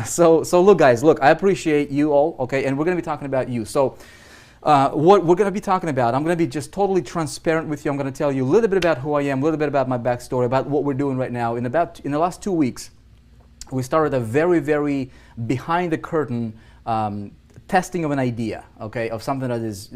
So look, guys, look, I appreciate you all, okay, and we're going to be talking about you. So what we're going to be talking about, I'm going to be just totally transparent with you. I'm going to tell you a little bit about who I am, a little bit about my backstory, about what we're doing right now. In the last 2 weeks, we started a very, very behind the curtain testing of an idea, okay, of something that is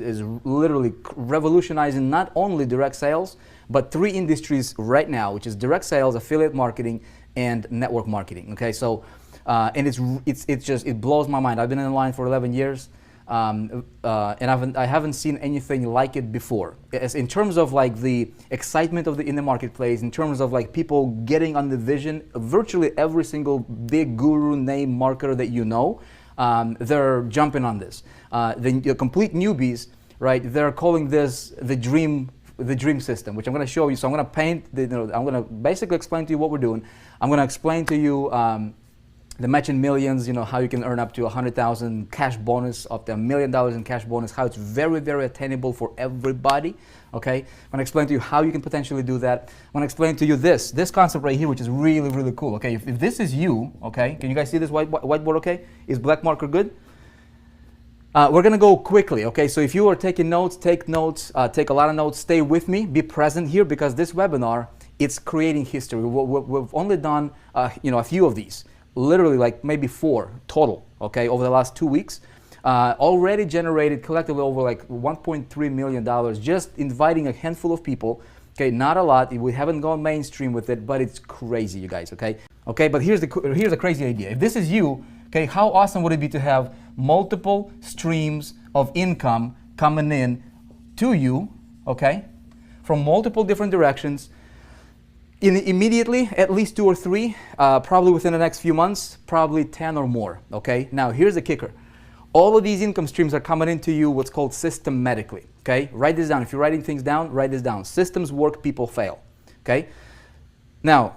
literally revolutionizing not only direct sales, but 3 industries right now, which is direct sales, affiliate marketing, and network marketing. Okay, so and it blows my mind. I've been in line for 11 years, and I haven't seen anything like it before. In terms of like the excitement in the marketplace, in terms of like people getting on the vision, virtually every single big guru name marketer that you know, they're jumping on this. The complete newbies, right? They're calling this the dream system, which I'm going to show you. So I'm going to paint. I'm going to basically explain to you what we're doing. I'm going to explain to you the match in millions. How you can earn up to 100,000 cash bonus, up to $1 million in cash bonus. How it's very, very attainable for everybody. Okay. I'm going to explain to you how you can potentially do that. I'm going to explain to you this concept right here, which is really, really cool. Okay. If this is you, okay, can you guys see this whiteboard? Okay. Is black marker good? We're going to go quickly, okay? So if you are taking notes, take notes, take a lot of notes, stay with me, be present here, because this webinar, it's creating history. We've only done, a few of these, literally like maybe 4 total, okay, over the last 2 weeks. Already generated collectively over like $1.3 million, just inviting a handful of people, okay? Not a lot, we haven't gone mainstream with it, but it's crazy, you guys, okay? Okay, but here's a crazy idea. If this is you, okay, how awesome would it be to have multiple streams of income coming in to you, okay, from multiple different directions, immediately, at least 2 or 3, probably within the next few months, probably 10 or more, okay? Now, here's the kicker. All of these income streams are coming into you what's called systematically, okay? Write this down. If you're writing things down, write this down. Systems work, people fail, okay? Now,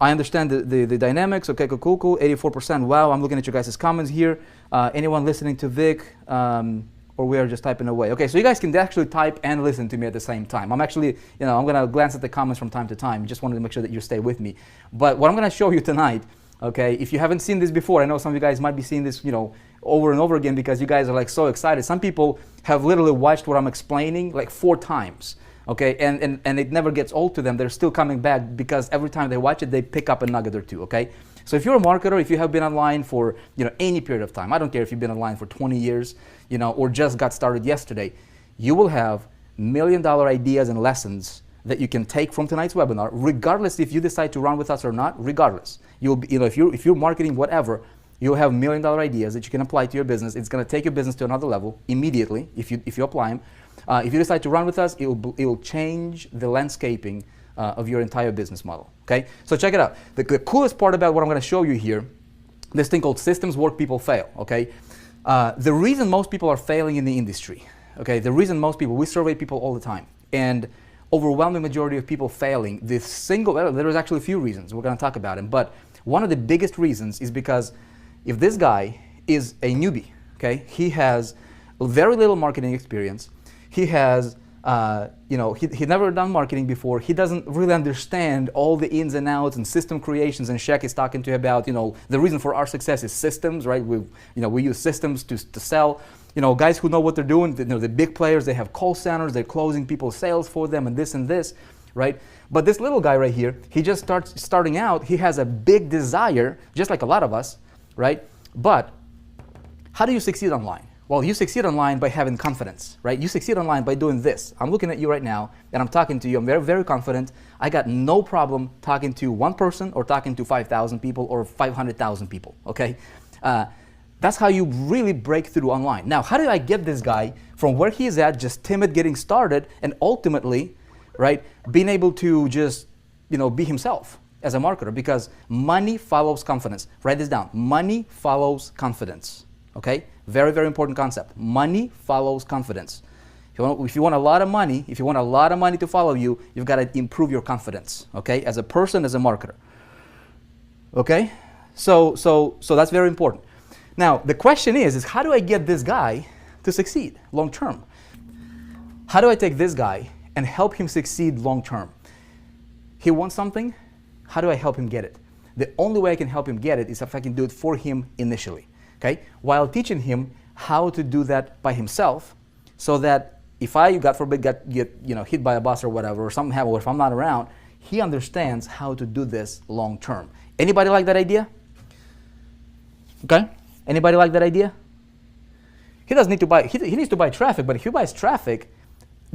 I understand the dynamics. Okay, cool. 84%. Wow, I'm looking at your guys' comments here. Anyone listening to Vic, or we are just typing away? Okay, so you guys can actually type and listen to me at the same time. I'm actually, I'm going to glance at the comments from time to time. Just wanted to make sure that you stay with me. But what I'm going to show you tonight, okay, if you haven't seen this before, I know some of you guys might be seeing this, over and over again because you guys are like so excited. Some people have literally watched what I'm explaining like 4 times. Okay, and it never gets old to them. They're still coming back because every time they watch it, they pick up a nugget or 2, okay? So if you're a marketer, if you have been online for, any period of time, I don't care if you've been online for 20 years, or just got started yesterday, you will have $1 million ideas and lessons that you can take from tonight's webinar, regardless if you decide to run with us or not, regardless. You'll be, if you're marketing whatever, you'll have $1 million ideas that you can apply to your business. It's going to take your business to another level immediately if you apply them. If you decide to run with us, it will change the landscaping of your entire business model, okay? So check it out. The coolest part about what I'm going to show you here, this thing called systems work, people fail, okay? The reason most people are failing in the industry, okay, we survey people all the time, and overwhelming majority of people failing, there's actually a few reasons, we're going to talk about them, but one of the biggest reasons is because if this guy is a newbie, okay, he has very little marketing experience, he has, he never done marketing before. He doesn't really understand all the ins and outs and system creations. And Shaq is talking to you about, the reason for our success is systems, right? We use systems to sell. Guys who know what they're doing, the big players, they have call centers, they're closing people's sales for them and this, right? But this little guy right here, he just starting out, he has a big desire, just like a lot of us, right? But how do you succeed online? Well, you succeed online by having confidence, right? You succeed online by doing this. I'm looking at you right now, and I'm talking to you. I'm very, very confident. I got no problem talking to 1 person or talking to 5,000 people or 500,000 people, okay? That's how you really break through online. Now, how did I get this guy from where he is at, just timid, getting started, and ultimately, right, being able to just, be himself as a marketer? Because money follows confidence. Write this down. Money follows confidence, okay? Very, very important concept. Money follows confidence. If you want a lot of money, to follow you, you've got to improve your confidence, okay? As a person, as a marketer, okay? So that's very important. Now, the question is how do I get this guy to succeed long term? How do I take this guy and help him succeed long term? He wants something. How do I help him get it? The only way I can help him get it is if I can do it for him initially, okay? While teaching him how to do that by himself, so that if I, God forbid, get hit by a bus or whatever, or something happens, or if I'm not around, he understands how to do this long term. Anybody like that idea? Okay? Anybody like that idea? He doesn't need to buy, he needs to buy traffic, but if he buys traffic,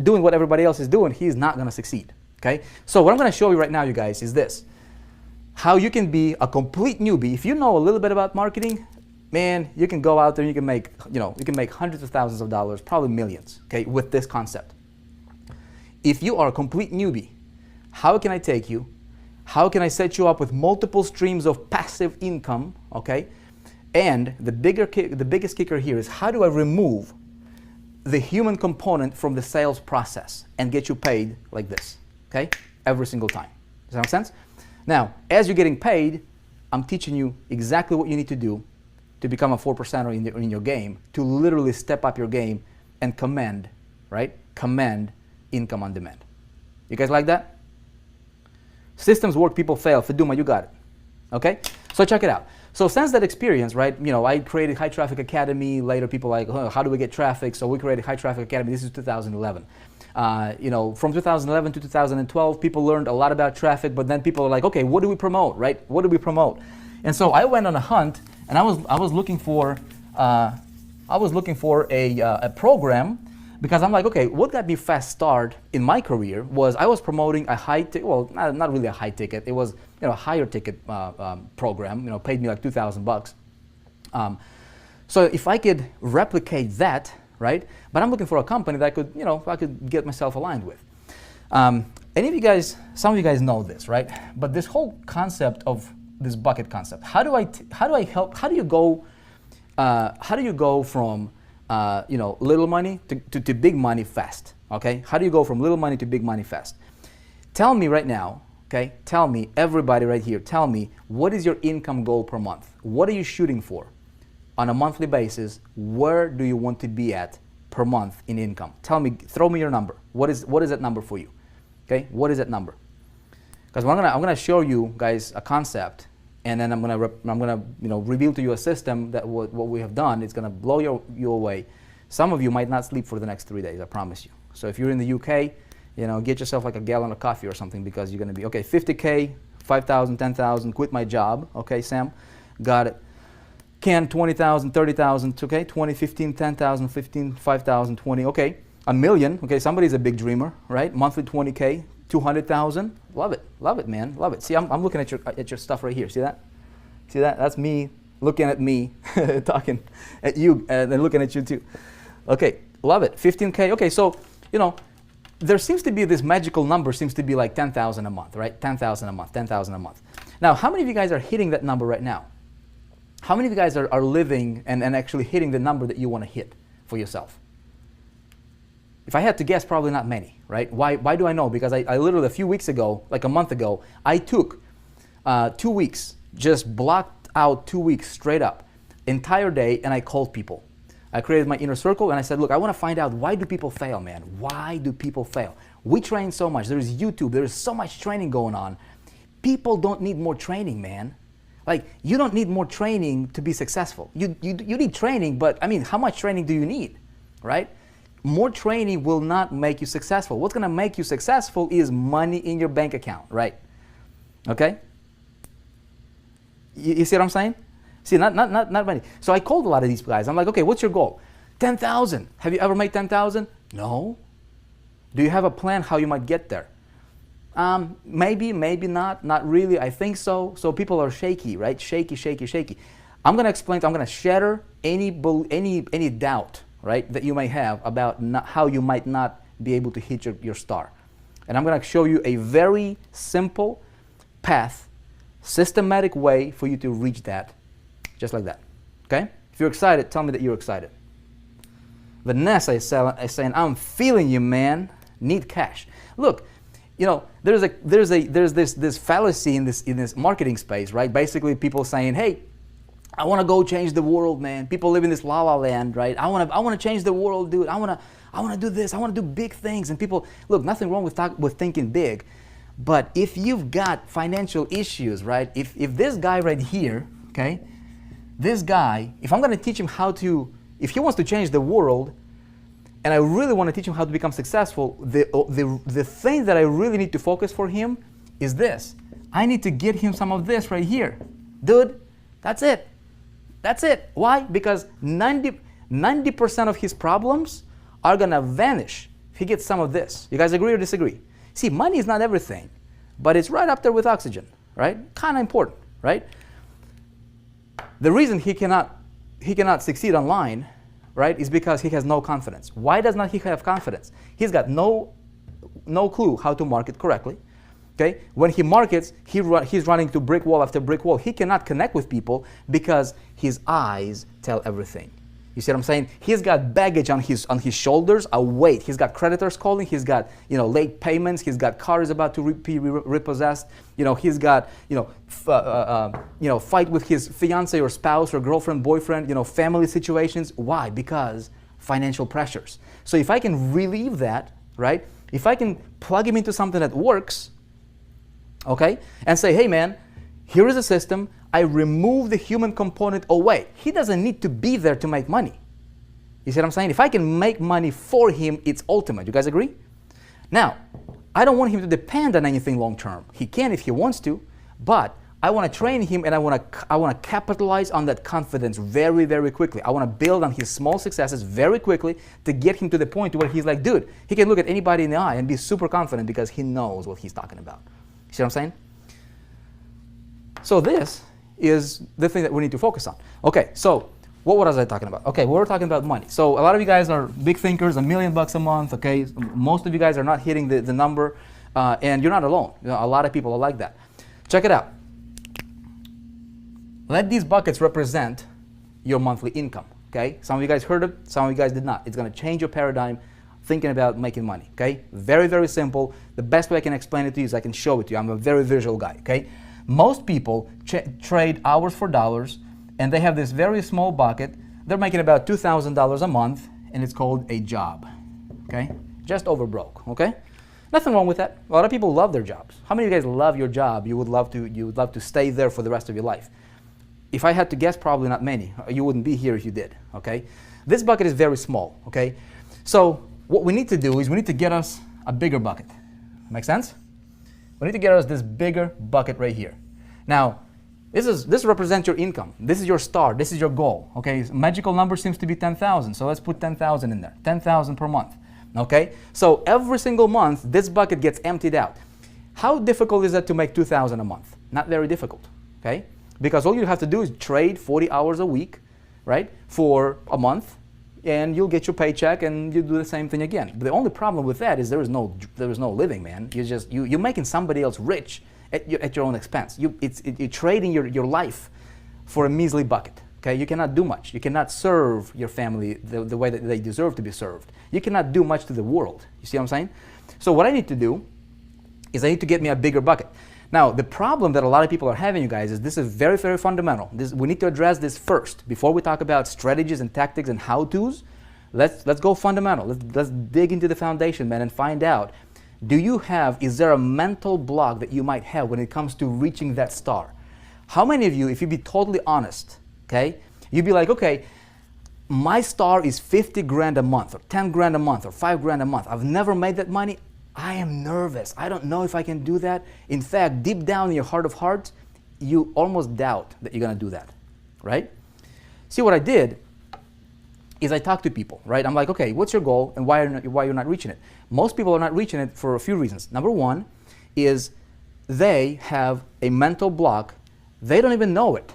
doing what everybody else is doing, he's not going to succeed. Okay? So what I'm going to show you right now, you guys, is this. How you can be a complete newbie. If you know a little bit about marketing, man, you can go out there and you can make, you can make hundreds of thousands of dollars, probably millions, okay, with this concept. If you are a complete newbie, how can I take you? How can I set you up with multiple streams of passive income, okay? And the biggest kicker here is, how do I remove the human component from the sales process and get you paid like this, okay? Every single time. Does that make sense? Now, as you're getting paid, I'm teaching you exactly what you need to do to become a 4%er in your game, to literally step up your game and command, right? Command income on demand. You guys like that? Systems work, people fail. Feduma, you got it. Okay? So check it out. So since that experience, right, I created High Traffic Academy. Later people like, oh, how do we get traffic? So we created High Traffic Academy. This is 2011. From 2011 to 2012, people learned a lot about traffic, but then people were like, okay, what do we promote, right? What do we promote? And so I went on a hunt, and I was looking for a program, because I'm like, okay, what got me fast start in my career was I was promoting a high ticket, well, not really a high ticket, it was a higher ticket program, paid me like $2,000. So if I could replicate that, right? But I'm looking for a company that I could, I could get myself aligned with. Any of you guys, some of you guys know this, right? But this whole concept of this bucket concept, how do you go from little money to big money fast? Okay, how do you go from little money to big money fast? Tell me right now, okay? Tell me, everybody right here, tell me, what is your income goal per month? What are you shooting for? On a monthly basis, where do you want to be at per month in income? Tell me, throw me your number. What is that number for you? Okay, what is that number? Because I'm gonna show you guys a concept, and then I'm gonna reveal to you a system that what we have done. It's gonna blow you away. Some of you might not sleep for the next 3 days, I promise you. So if you're in the UK, get yourself like a gallon of coffee or something, because you're gonna be okay. 50K, 5,000, 10,000. Quit my job. Okay, Sam, got it. Can 20,000, 30,000. Okay, 20, 15, 10,000, 15, 5,000, 20. Okay, a million. Okay, somebody's a big dreamer, right? Monthly 20K. 200,000, love it, man, love it. See, I'm looking at your stuff right here. See that? See that? That's me looking at me, talking at you, and then looking at you too. Okay, love it. 15K. Okay, so there seems to be this magical number. Seems to be like 10,000 a month, right? 10,000 a month, 10,000 a month. Now, how many of you guys are hitting that number right now? How many of you guys are living and actually hitting the number that you want to hit for yourself? If I had to guess, probably not many, right? Why do I know? Because I literally a few weeks ago, like a month ago, I took 2 weeks, just blocked out 2 weeks straight up, entire day, and I called people. I created my inner circle, and I said, look, I want to find out, why do people fail, man? Why do people fail? We train so much. There's YouTube. There's so much training going on. People don't need more training, man. Like, you don't need more training to be successful. You need training, but I mean, how much training do you need, right? More training will not make you successful. What's going to make you successful is money in your bank account, right? Okay? You see what I'm saying? See, not money. So I called a lot of these guys. I'm like, okay, what's your goal? 10,000. Have you ever made 10,000? No. Do you have a plan how you might get there? Maybe, maybe not. Not really. I think so. So people are shaky, right? Shaky, shaky, shaky. I'm going to explain. I'm going to shatter any doubt, right, that you may have about how you might not be able to hit your star. And I'm going to show you a very simple path, systematic way for you to reach that, just like that. Okay? If you're excited, tell me that you're excited. Vanessa is saying, I'm feeling you, man. Need cash. Look, there's this fallacy in this marketing space, right? Basically, people saying, hey, I want to go change the world, man. People live in this la la land, right? I want to change the world, dude. I want to do this. I want to do big things. And people, look, nothing wrong with thinking big, But if you've got financial issues, right? If this guy right here, okay, this guy, if I'm going to teach him how to, if he wants to change the world, and I really want to teach him how to become successful, the thing that I really need to focus for him is this. I need to get him some of this right here. Dude, that's it. That's it. Why? Because 90% of his problems are going to vanish if he gets some of this. You guys agree or disagree? See, money is not everything, but it's right up there with oxygen, right? Kind of important, right? The reason he cannot succeed online, right, is because he has no confidence. Why does not he have confidence? He's got no clue how to market correctly. Okay? When he markets, he's running to brick wall after brick wall. He cannot connect with people because his eyes tell everything. You see what I'm saying? He's got baggage on his shoulders, a weight. He's got creditors calling. He's got late payments. He's got cars about to be repossessed. He's got fight with his fiance or spouse or girlfriend, boyfriend. Family situations. Why? Because financial pressures. So if I can relieve that, right? If I can plug him into something that works, okay, and say, hey man, here is a system. I remove the human component away. He doesn't need to be there to make money. You see what I'm saying? If I can make money for him, it's ultimate. You guys agree? Now, I don't want him to depend on anything long term. He can if he wants to, but I want to train him and I want to capitalize on that confidence very, very quickly. I want to build on his small successes very quickly to get him to the point where he's like, dude, he can look at anybody in the eye and be super confident because he knows what he's talking about. You see what I'm saying? So this is the thing that we need to focus on. Okay, so what was I talking about? Okay, we were talking about money. So a lot of you guys are big thinkers, $1 million a month, okay? Most of you guys are not hitting the number, and you're not alone. A lot of people are like that. Check it out. Let these buckets represent your monthly income, okay? Some of you guys heard it, some of you guys did not. It's gonna change your paradigm thinking about making money, okay? Very, very simple. The best way I can explain it to you is I can show it to you. I'm a very visual guy, okay? Most people trade hours for dollars, and they have this very small bucket. They're making about $2,000 a month, and it's called a job, okay? Just over broke, okay? Nothing wrong with that. A lot of people love their jobs. How many of you guys love your job? You would love to stay there for the rest of your life. If I had to guess, probably not many. You wouldn't be here if you did, okay? This bucket is very small, okay? So what we need to do is we need to get us a bigger bucket. Make sense? We need to get us this bigger bucket right here. Now, this represents your income. This is your star. This is your goal. Okay, magical number seems to be 10,000. So let's put 10,000 in there. 10,000 per month. Okay, so every single month this bucket gets emptied out. How difficult is it to make 2,000 a month? Not very difficult. Okay, because all you have to do is trade 40 hours a week, right, for a month, and you'll get your paycheck and you do the same thing again. But the only problem with that is there is no living, man. You're making somebody else rich at your own expense. You're trading your life for a measly bucket. Okay, you cannot do much. You cannot serve your family the way that they deserve to be served. You cannot do much to the world. You see what I'm saying? So what I need to do is I need to get me a bigger bucket. Now, the problem that a lot of people are having, you guys, is this is very, very fundamental. We need to address this first. Before we talk about strategies and tactics and how-tos, let's go fundamental. Let's dig into the foundation, man, and find out, is there a mental block that you might have when it comes to reaching that star? How many of you, if you be totally honest, okay, you'd be like, okay, my star is 50 grand a month, or 10 grand a month, or 5 grand a month. I've never made that money. I am nervous. I don't know if I can do that. In fact, deep down in your heart of hearts, you almost doubt that you're going to do that, right? See, what I did is I talked to people, right? I'm like, okay, what's your goal and why you're not reaching it? Most people are not reaching it for a few reasons. Number one is they have a mental block. They don't even know it.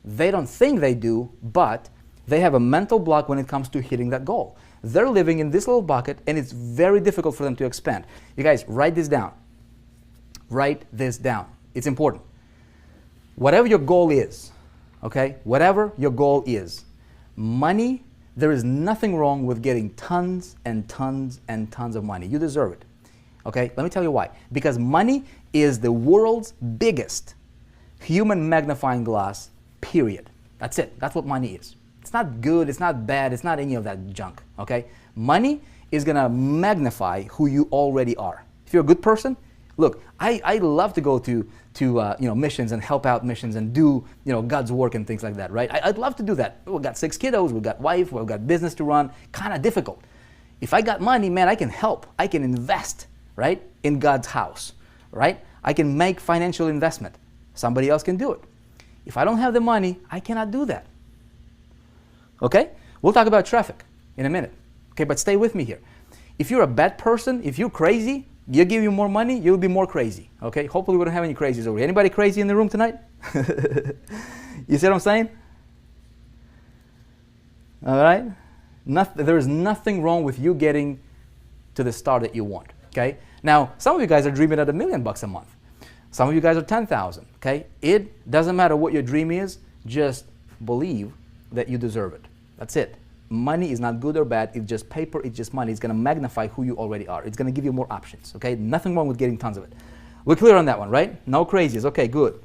They don't think they do, but they have a mental block when it comes to hitting that goal. They're living in this little bucket, and it's very difficult for them to expand. You guys, write this down. Write this down. It's important. Whatever your goal is, okay? Whatever your goal is, money, there is nothing wrong with getting tons and tons and tons of money. You deserve it, okay? Let me tell you why. Because money is the world's biggest human magnifying glass, period. That's it. That's what money is. It's not good, it's not bad, it's not any of that junk, okay? Money is gonna magnify who you already are. If you're a good person, Look, I love to go to missions and help out missions and do God's work and things like that, right? I'd love to do that. We've got 6 kiddos, we've got wife, we've got business to run. Kind of difficult. If I got money, man, I can help. I can invest, right, in God's house, right? I can make financial investment. Somebody else can do it. If I don't have the money, I cannot do that. Okay? We'll talk about traffic in a minute. Okay, but stay with me here. If you're a bad person, if you're crazy, you give you more money, you'll be more crazy. Okay? Hopefully we don't have any crazies over here. Anybody crazy in the room tonight? You see what I'm saying? All right? There is nothing wrong with you getting to the star that you want. Okay? Now, some of you guys are dreaming at $1 million a month. Some of you guys are 10,000. Okay? It doesn't matter what your dream is. Just believe that you deserve it. That's it. Money is not good or bad. It's just paper. It's just money. It's going to magnify who you already are. It's going to give you more options. Okay? Nothing wrong with getting tons of it. We're clear on that one, right? No crazies. Okay, good.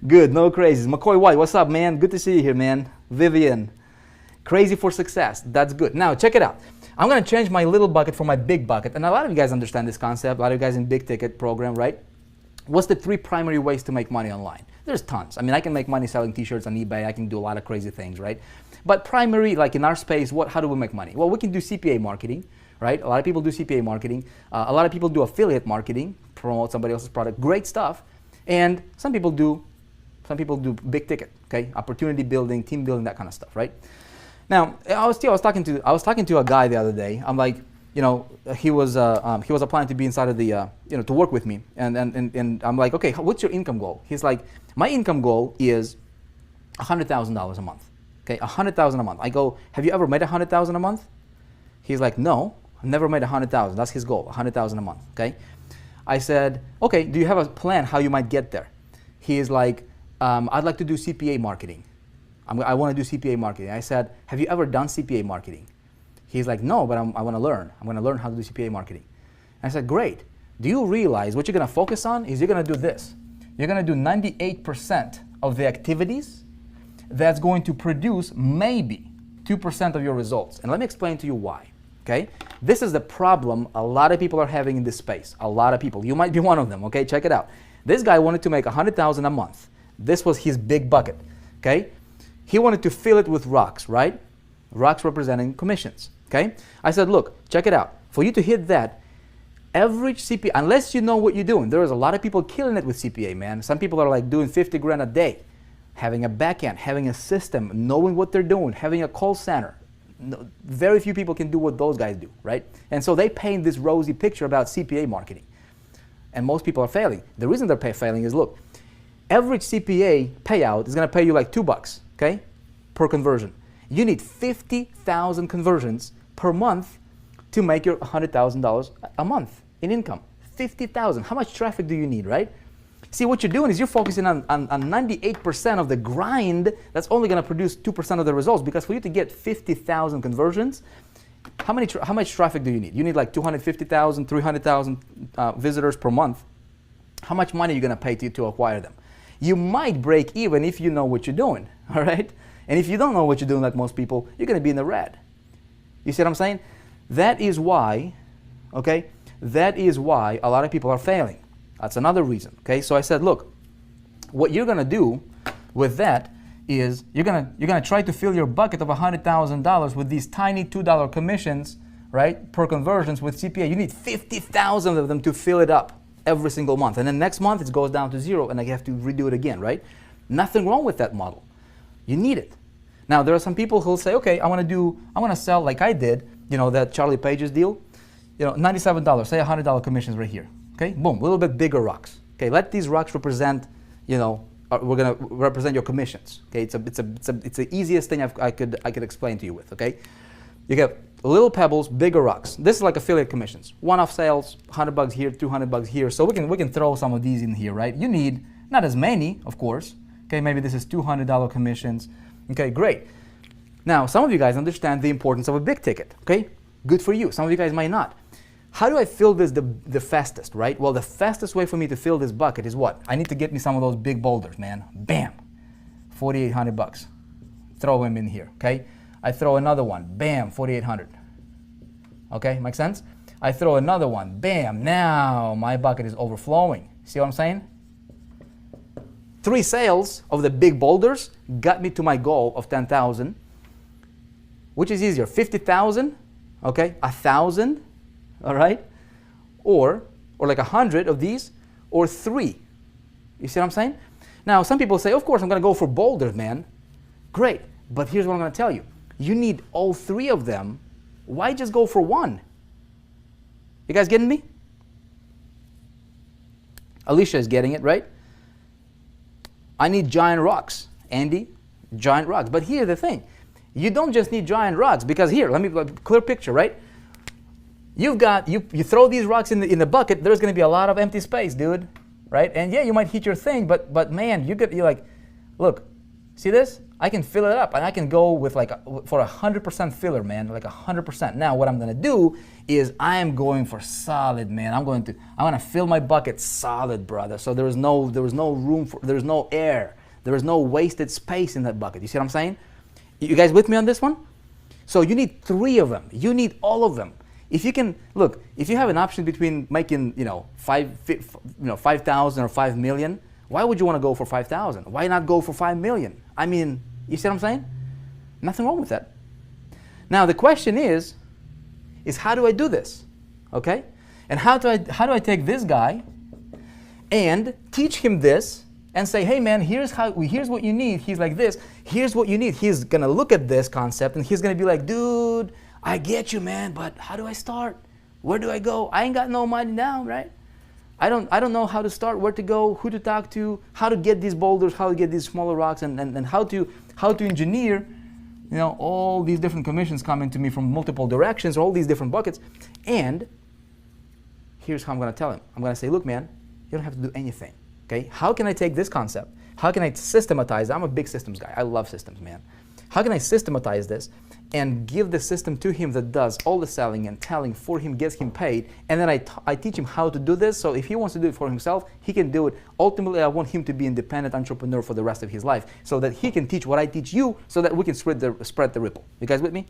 Good. No crazies. McCoy White, what's up, man? Good to see you here, man. Vivian, crazy for success. That's good. Now, check it out. I'm going to change my little bucket for my big bucket. And a lot of you guys understand this concept. A lot of you guys in big ticket program, right? What's the 3 primary ways to make money online? There's tons. I mean, I can make money selling t-shirts on eBay. I can do a lot of crazy things, right? But primary, like in our space, how do we make money? Well, we can do CPA marketing, right? A lot of people do CPA marketing. A lot of people do affiliate marketing, promote somebody else's product. Great stuff. And some people do big ticket, okay? Opportunity building, team building, that kind of stuff, right? Now, I was talking to a guy the other day. I'm like, he was applying to be inside of the, to work with me. And I'm like, okay, what's your income goal? He's like, my income goal is $100,000 a month. Okay, $100,000 a month. I go, have you ever made $100,000 a month? He's like, no, I've never made $100,000. That's his goal, $100,000 a month. Okay. I said, okay, do you have a plan how you might get there? He is like, I'd like to do CPA marketing. I want to do CPA marketing. I said, have you ever done CPA marketing? He's like, no, but I want to learn. I'm going to learn how to do CPA marketing. And I said, great. Do you realize what you're going to focus on is you're going to do this. You're going to do 98% of the activities that's going to produce maybe 2% of your results. And let me explain to you why. Okay? This is the problem a lot of people are having in this space. A lot of people. You might be one of them. Okay? Check it out. This guy wanted to make $100,000 a month. This was his big bucket. Okay? He wanted to fill it with rocks, right? Rocks representing commissions. Okay? I said, look, check it out. For you to hit that, average CPA, unless you know what you're doing, there is a lot of people killing it with CPA, man. Some people are like doing 50 grand a day. Having a backend, having a system, knowing what they're doing, having a call center. Very few people can do what those guys do, right? And so they paint this rosy picture about CPA marketing. And most people are failing. The reason they're failing is, look, average CPA payout is going to pay you like $2, okay, per conversion. You need 50,000 conversions per month to make your $100,000 a month in income. 50,000. How much traffic do you need, right? See, what you're doing is you're focusing on 98% of the grind that's only going to produce 2% of the results, because for you to get 50,000 conversions, how much traffic do you need? You need like 250,000, 300,000 visitors per month. How much money are you going to pay to acquire them? You might break even if you know what you're doing, all right? And if you don't know what you're doing, like most people, you're going to be in the red. You see what I'm saying? That is why, okay, that is why a lot of people are failing. That's another reason, okay? So I said, look, what you're going to do with that is you're gonna try to fill your bucket of $100,000 with these tiny $2 commissions, right, per conversions with CPA. You need 50,000 of them to fill it up every single month. And then next month it goes down to 0 and I have to redo it again, right? Nothing wrong with that model. You need it. Now, there are some people who'll say, okay, I want to sell like I did, that Charlie Page's deal, $97, say $100 commissions right here. Okay, boom, a little bit bigger rocks. Okay, let these rocks represent, we're gonna represent your commissions. Okay, it's the easiest thing I could explain to you with. Okay, you get little pebbles, bigger rocks. This is like affiliate commissions. One-off sales, $100 here, $200 here. So we can throw some of these in here, right? You need not as many, of course. Okay, maybe this is $200 commissions. Okay, great. Now, some of you guys understand the importance of a big ticket. Okay, good for you. Some of you guys might not. How do I fill this the fastest, right? Well, the fastest way for me to fill this bucket is what? I need to get me some of those big boulders, man. Bam, $4,800. Throw them in here, okay? I throw another one, bam, $4,800. Okay, make sense? I throw another one. Bam, now my bucket is overflowing. See what I'm saying? 3 sales of the big boulders got me to my goal of 10,000. Which is easier, 50,000, okay, 1,000, all right? Or like 100 of these, or 3. You see what I'm saying? Now, some people say, of course, I'm going to go for boulders, man. Great, but here's what I'm going to tell you. You need all 3 of them. Why just go for 1? You guys getting me? Alicia is getting it, right? I need giant rocks. Andy, giant rocks. But here's the thing. You don't just need giant rocks, because here, let me clear picture, right? You've got, you throw these rocks in the bucket, there's going to be a lot of empty space, dude, right? And yeah, you might hit your thing, but man, you're like, look, see this? I can fill it up, and I can go with like for 100% filler, man, like 100%. Now, what I'm going to do is I am going for solid, man. I'm going to fill my bucket solid, brother. So there was no room for, there's no air, there is no wasted space in that bucket. You see what I'm saying? You guys with me on this one? So you need 3 of them. You need all of them. If you can, look, if you have an option between making, 5,000 or 5 million, why would you want to go for 5,000? Why not go for 5 million? I mean, you see what I'm saying? Nothing wrong with that. Now the question is how do I do this? Okay? And how do I take this guy and teach him this and say, hey man, here's what you need. He's like this. Here's what you need. He's gonna look at this concept and he's gonna be like, dude, I get you, man, but how do I start? Where do I go? I ain't got no money now, right? I don't know how to start, where to go, who to talk to, how to get these boulders, how to get these smaller rocks, and how to engineer, all these different commissions coming to me from multiple directions, all these different buckets. And here's how I'm gonna tell him. I'm gonna say, look, man, you don't have to do anything. Okay, how can I take this concept? How can I systematize it? I'm a big systems guy. I love systems, man. How can I systematize this and give the system to him that does all the selling and telling for him, gets him paid, and then I teach him how to do this, so if he wants to do it for himself, he can do it. Ultimately, I want him to be an independent entrepreneur for the rest of his life, so that he can teach what I teach you, so that we can spread the ripple. You guys with me?